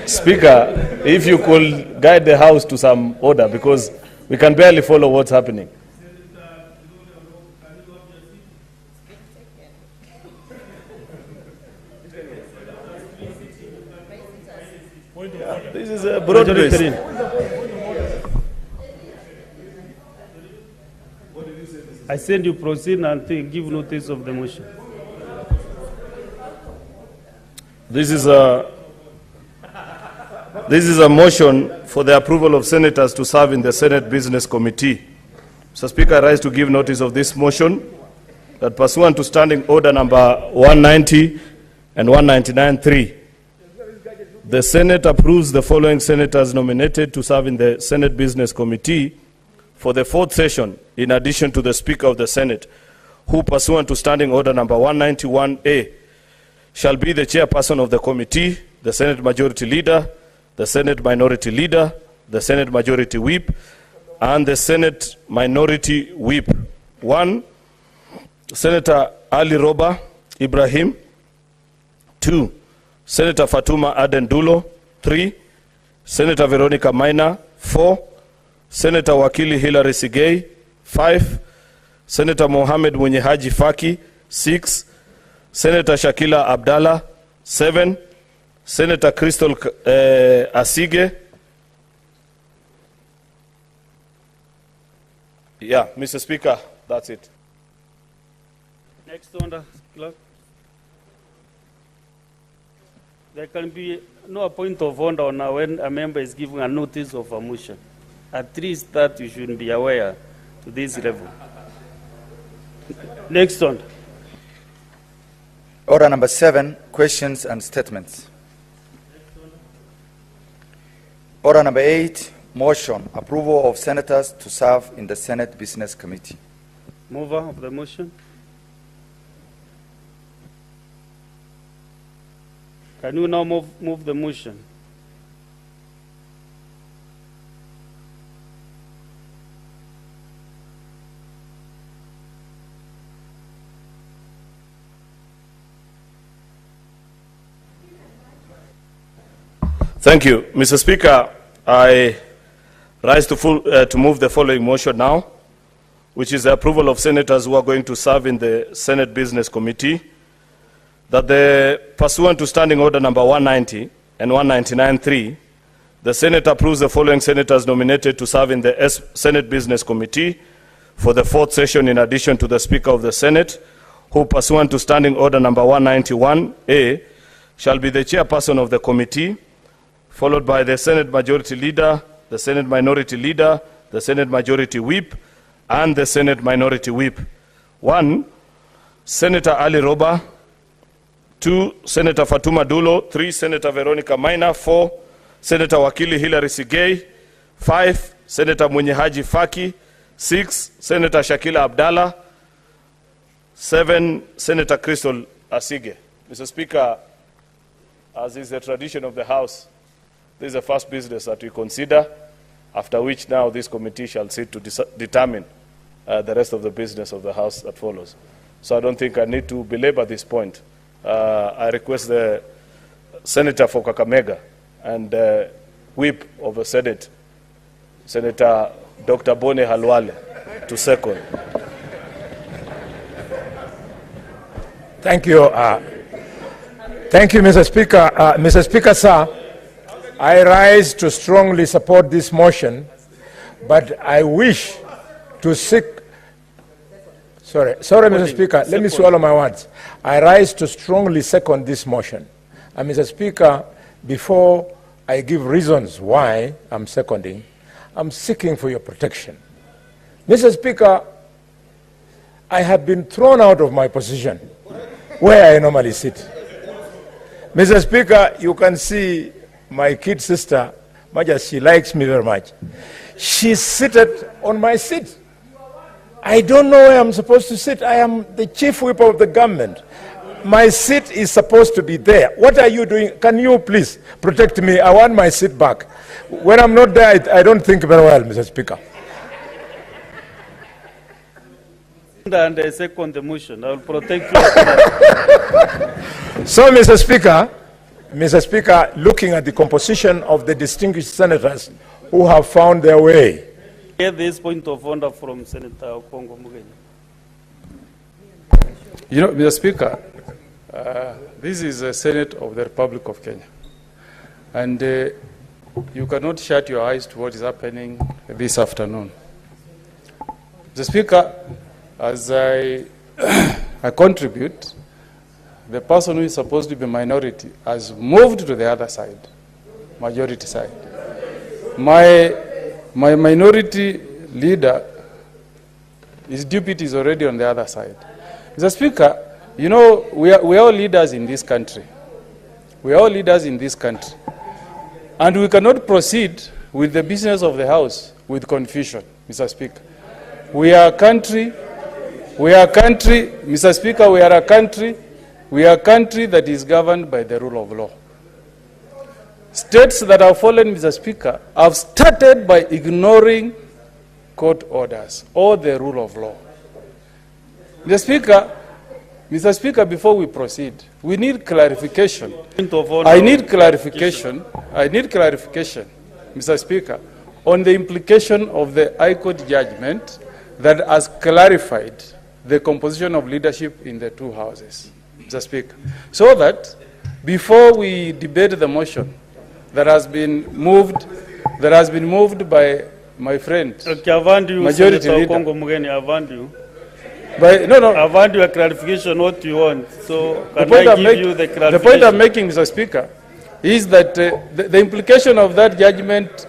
Speaker, if you could guide the House to some order, because we can barely follow what's happening. This is a broad-based. I said you proceed and give notice of the motion. This is a motion for the approval of senators to serve in the Senate Business Committee. Mr. Speaker, I rise to give notice of this motion that pursuant to Standing Order number 190 and 199.3, the Senate approves the following senators nominated to serve in the Senate Business Committee for the fourth session, in addition to the Speaker of the Senate, who pursuant to Standing Order number 191A shall be the chairperson of the committee, the Senate Majority Leader, the Senate Minority Leader, the Senate Majority Whip, and the Senate Minority Whip. 1, Senator Ali Roba Ibrahim. 2, Senator Fatuma Aden Dulo. 3, Senator Veronica Maina. 4, Senator Wakili Hilary Sigei. 5, Senator Mohamed Munyehaji Faki. 6, Senator Shakila Abdallah. 7, Senator Crystal Asige. Yeah, Mr. Speaker, that's it. Next order, clerk. There can be no point of order now when a member is giving a notice of a motion. At least that you should be aware to this level. Next one. Order number 7, questions and statements. Order number 8, motion, approval of senators to serve in the Senate Business Committee. Mover of the motion. Can you now move the motion? Thank you. Mr. Speaker, I rise to move the following motion now, which is the approval of senators who are going to serve in the Senate Business Committee, that the pursuant to Standing Order number 190 and 199.3, the Senate approves the following senators nominated to serve in the Senate Business Committee for the fourth session, in addition to the Speaker of the Senate, who pursuant to Standing Order number 191A shall be the chairperson of the committee, followed by the Senate Majority Leader, the Senate Minority Leader, the Senate Majority Whip, and the Senate Minority Whip. 1, Senator Ali Roba. 2, Senator Fatuma Dulo. 3, Senator Veronica Maina. 4, Senator Wakili Hilary Sigei. 5, Senator Munyehaji Faki. 6, Senator Shakila Abdallah. 7, Senator Crystal Asige. Mr. Speaker, as is the tradition of the House, this is the first business that we consider, after which now this committee shall sit to determine the rest of the business of the House that follows. So I don't think I need to belabor this point. I request the Senator for Kakamega and Whip of the Senate, Senator Dr. Boni Khalwalwe, to second. Thank you. Thank you, Mr. Speaker. Mr. Speaker, sir, I rise to strongly support this motion, but I wish to seek... Sorry, Mr. Speaker, let me swallow my words. I rise to strongly second this motion. And Mr. Speaker, before I give reasons why I'm seconding, I'm seeking for your protection. Mr. Speaker, I have been thrown out of my position where I normally sit. Mr. Speaker, you can see my kid sister, much as she likes me very much, she's seated on my seat. I don't know where I'm supposed to sit. I am the chief whip of the government. My seat is supposed to be there. What are you doing? Can you please protect me? I want my seat back. When I'm not there, I don't think very well, Mr. Speaker. And I second the motion. I will protect you. So, Mr. Speaker, Mr. Speaker, looking at the composition of the distinguished senators who have found their way. Get this point of order from Senator Okongo Mugeni. You know, Mr. Speaker, this is the Senate of the Republic of Kenya. And you cannot shut your eyes to what is happening this afternoon. Mr. Speaker, as I contribute, the person who is supposed to be minority has moved to the other side, majority side. My minority leader, his deputy is already on the other side. Mr. Speaker, you know, we are all leaders in this country. We are all leaders in this country. And we cannot proceed with the business of the House with confusion, Mr. Speaker. We are a country, Mr. Speaker, we are a country that is governed by the rule of law. States that have fallen, Mr. Speaker, have started by ignoring court orders or the rule of law. Mr. Speaker, before we proceed, we need clarification. I need clarification, Mr. Speaker, on the implication of the High Court judgment that has clarified the composition of leadership in the two houses, Mr. Speaker, so that before we debate the motion that has been moved by my friend, majority leader. I've had your clarification what you want, so can I give you the clarification? The point I'm making, Mr. Speaker, is that the implication of that judgment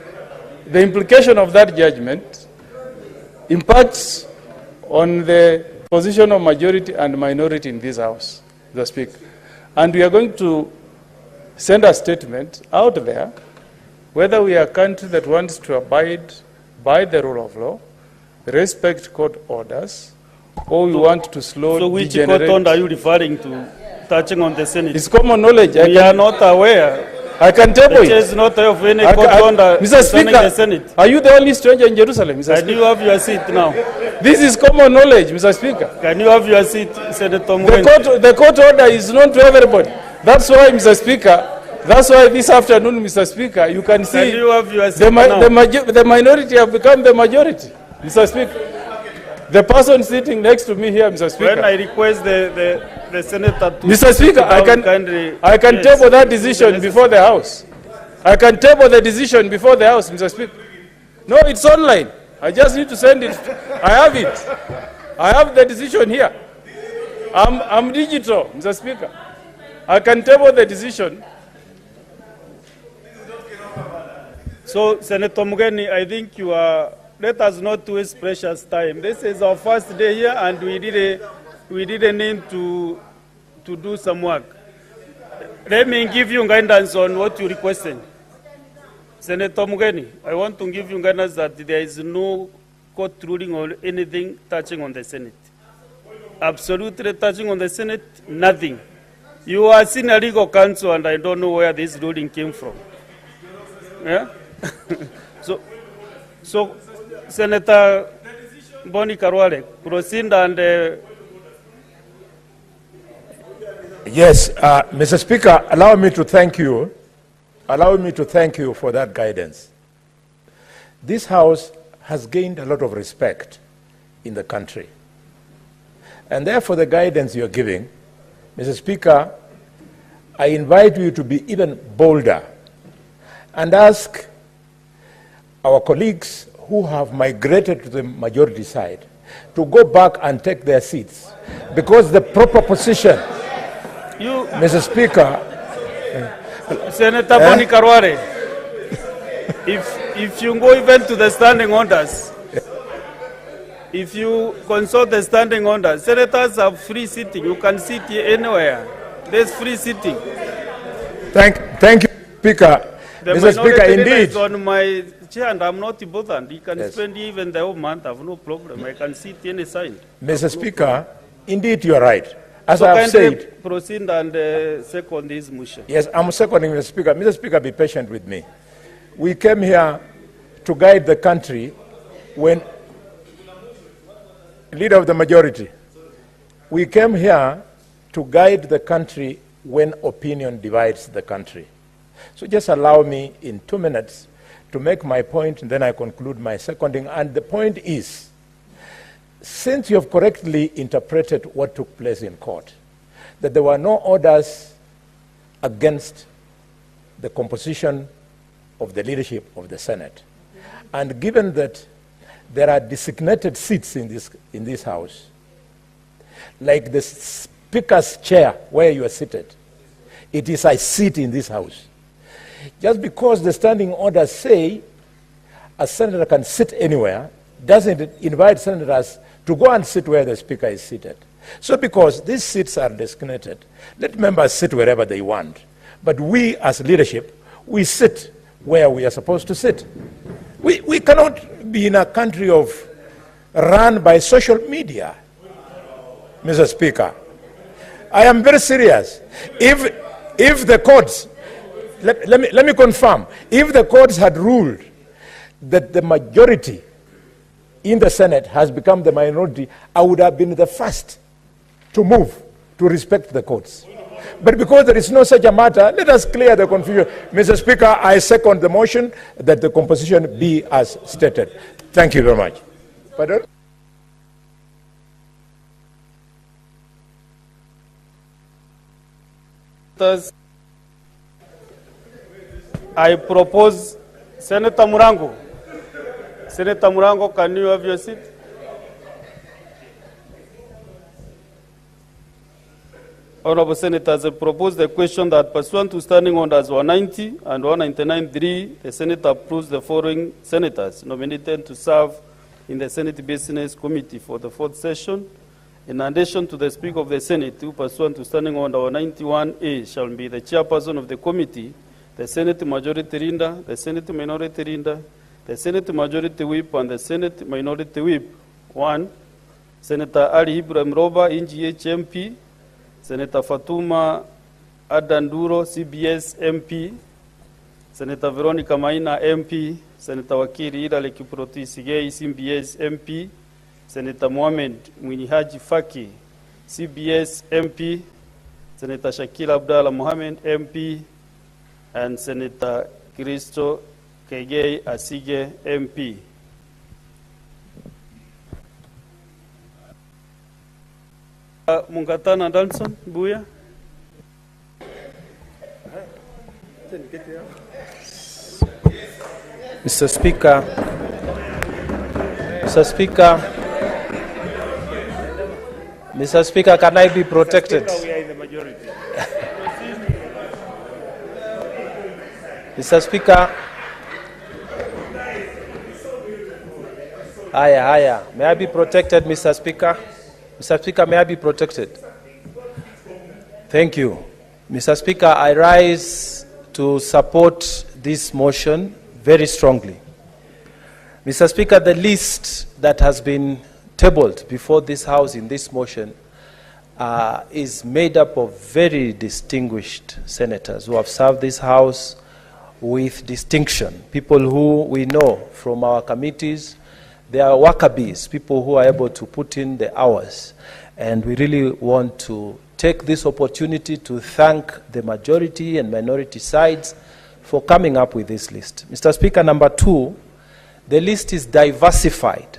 impacts on the position of majority and minority in this House, Mr. Speaker. And we are going to send a statement out there whether we are a country that wants to abide by the rule of law, respect court orders, or we want to slow So which degenerate. court order are you referring to, touching on the Senate? It's common knowledge. We are not aware. I can tell The you. chair is not aware of any court order Mr. concerning the Speaker, Senate. are you the only stranger in Jerusalem, Mr. Can Speaker? you have your seat now? This is common knowledge, Mr. Speaker. Can you have your seat, Senator Mugeni? The court order is known to everybody. That's why, Mr. Speaker, that's why this afternoon, Mr. Speaker, you can see Can you have your seat now? the minority have become the majority, Mr. Speaker. The person sitting next to me here, Mr. Speaker. When I request the senator to... Mr. Speaker, I can table that decision before the House. I can table the decision before the House, Mr. Speaker. No, it's online. I just need to send it. I have it. I have the decision here. I'm digital, Mr. Speaker. I can table the decision. So, Senator Mugeni, I think you are... Let us not waste precious time. This is our first day here, and we didn't need to do some work. Let me give you guidance on what you requested. Senator Mugeni, I want to give you guidance that there is no court ruling or anything touching on the Senate. Absolutely touching on the Senate, nothing. You are senior legal counsel, and I don't know where this ruling came from. Yeah? So, Senator Boni Khalwalwe, proceed and... Yes, Mr. Speaker, allow me to thank you for that guidance. This House has gained a lot of respect in the country. And therefore, the guidance you're giving, Mr. Speaker, I invite you to be even bolder and ask our colleagues who have migrated to the majority side to go back and take their seats, because the proper position, Mr. Speaker, Senator Boni Khalwalwe, if you go even to the standing orders, if you consult the standing orders, senators have free sitting. You can sit here anywhere. There's free sitting. Thank you, Speaker. Mr. Speaker, indeed. Is on my chair, and I'm not bothered. You can spend even the whole month. I have no problem. I can sit any side. Mr. Speaker, indeed you are right. As So I have said, proceed and second this motion. yes, I'm seconding Mr. Speaker. Mr. Speaker, be patient with me. We came here to guide the country when leader of the majority. We came here to guide the country when opinion divides the country. So just allow me in 2 minutes to make my point, and then I conclude my seconding. And the point is, since you have correctly interpreted what took place in court, that there were no orders against the composition of the leadership of the Senate, and given that there are designated seats in this House, like the Speaker's chair where you are seated, it is a seat in this House. Just because the standing orders say a senator can sit anywhere, doesn't invite senators to go and sit where the Speaker is seated. So because these seats are designated, let members sit wherever they want. But we as leadership, we sit where we are supposed to sit. We cannot be in a country run by social media, Mr. Speaker. I am very serious. If the courts, let me confirm, if the courts had ruled that the majority in the Senate has become the minority, I would have been the first to move to respect the courts. But because there is no such a matter, let us clear the confusion. Mr. Speaker, I second the motion that the composition be as stated. Thank you very much. Pardon? I propose Senator Murango. Senator Murango, can you have your seat? Honorable Senators, I propose the question that pursuant to Standing Orders 190 and 199.3, the Senate approves the following senators nominated to serve in the Senate Business Committee for the 4th session. In addition to the Speaker of the Senate, who pursuant to Standing Order 191A shall be the chairperson of the committee, the Senate Majority Leader, the Senate Minority Leader, the Senate Majority Whip, and the Senate Minority Whip. 1. Senator Ali Ibrahim Roba, NGH MP. Senator Fatuma Adanduro, CBS MP. Senator Veronica Maina, MP. Senator Wakili Ida Lekiproti Sigei, CBS MP. Senator Mohamed Mwinihaji Faki, CBS MP. Senator Shakil Abdallah Mohamed, MP. And Senator Kristo Kegei Asige, MP. Mungatana Danson, Buya. Mr. Speaker, Mr. Speaker, can I be protected? We are in the majority. Mr. Speaker, may I be protected, Mr. Speaker? Mr. Speaker, may I be protected? Thank you. Mr. Speaker, I rise to support this motion very strongly. Mr. Speaker, the list that has been tabled before this House in this motion is made up of very distinguished senators who have served this House with distinction, people who we know from our committees. They are worker bees, people who are able to put in the hours. And we really want to take this opportunity to thank the majority and minority sides for coming up with this list. Mr. Speaker, number 2, the list is diversified.